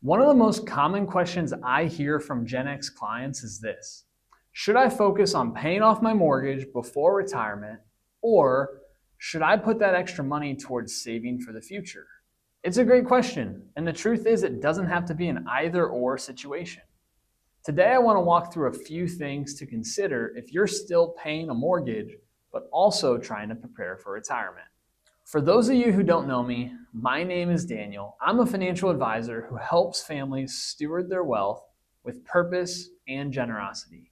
One of the most common questions I hear from Gen X clients is this: should I focus on paying off my mortgage before retirement, or should I put that extra money towards saving for the future? It's a great question, and the truth is it doesn't have to be an either or situation. Today I want to walk through a few things to consider if you're still paying a mortgage, but also trying to prepare for retirement. For those of you who don't know me, my name is Daniel. I'm a financial advisor who helps families steward their wealth with purpose and generosity.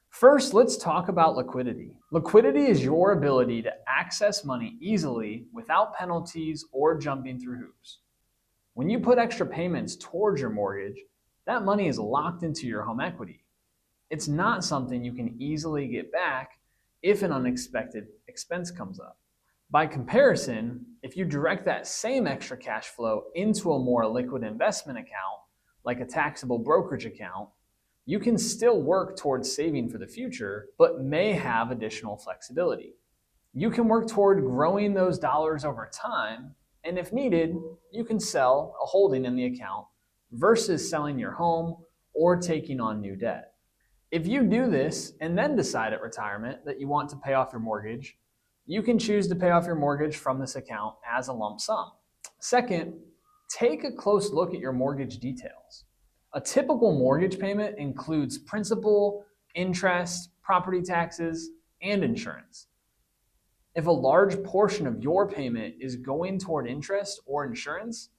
First, let's talk about liquidity. Liquidity is your ability to access money easily without penalties or jumping through hoops. When you put extra payments towards your mortgage, that money is locked into your home equity. It's not something you can easily get back if an unexpected expense comes up. By comparison, if you direct that same extra cash flow into a more liquid investment account, like a taxable brokerage account, you can still work towards saving for the future, but may have additional flexibility. You can work toward growing those dollars over time, and if needed, you can sell a holding in the account versus selling your home or taking on new debt. If you do this and then decide at retirement that you want to pay off your mortgage, you can choose to pay off your mortgage from this account as a lump sum. Second, take a close look at your mortgage details. A typical mortgage payment includes principal, interest, property taxes, and insurance. If a large portion of your payment is going toward interest or insurance,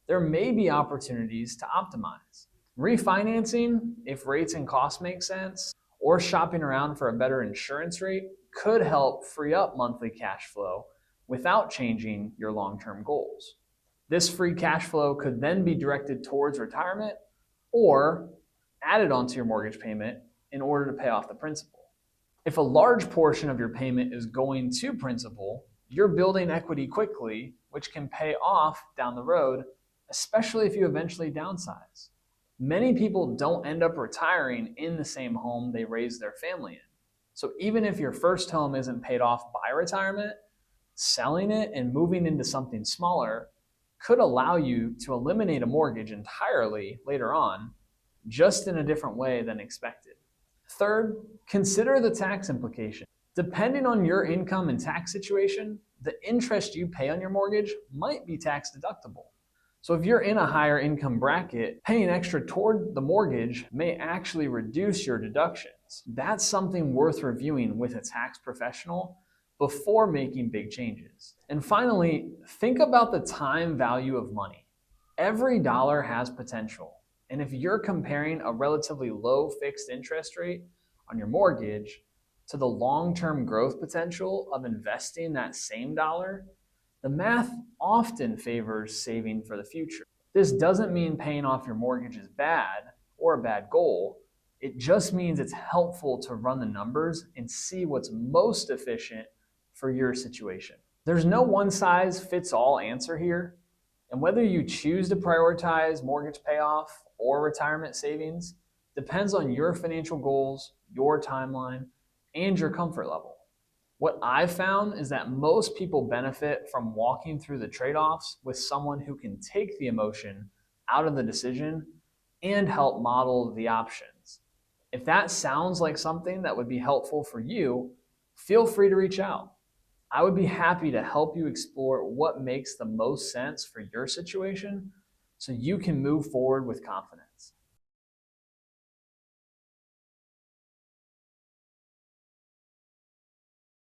there may be opportunities to optimize. Refinancing, if rates and costs make sense, or shopping around for a better insurance rate could help free up monthly cash flow without changing your long-term goals. This free cash flow could then be directed towards retirement or added onto your mortgage payment in order to pay off the principal. If a large portion of your payment is going to principal, you're building equity quickly, which can pay off down the road, especially if you eventually downsize. Many people don't end up retiring in the same home they raised their family in. So even if your first home isn't paid off by retirement, selling it and moving into something smaller could allow you to eliminate a mortgage entirely later on, just in a different way than expected. Third, consider the tax implication. Depending on your income and tax situation, the interest you pay on your mortgage might be tax deductible. So if you're in a higher income bracket, paying extra toward the mortgage may actually reduce your deductions. That's something worth reviewing with a tax professional before making big changes. And finally, think about the time value of money. Every dollar has potential. And if you're comparing a relatively low fixed interest rate on your mortgage to the long-term growth potential of investing that same dollar, the math often favors saving for the future. This doesn't mean paying off your mortgage is bad or a bad goal. It just means it's helpful to run the numbers and see what's most efficient for your situation. There's no one-size-fits-all answer here, and whether you choose to prioritize mortgage payoff or retirement savings depends on your financial goals, your timeline, and your comfort level. What I've found is that most people benefit from walking through the trade-offs with someone who can take the emotion out of the decision and help model the options. If that sounds like something that would be helpful for you, feel free to reach out. I would be happy to help you explore what makes the most sense for your situation so you can move forward with confidence.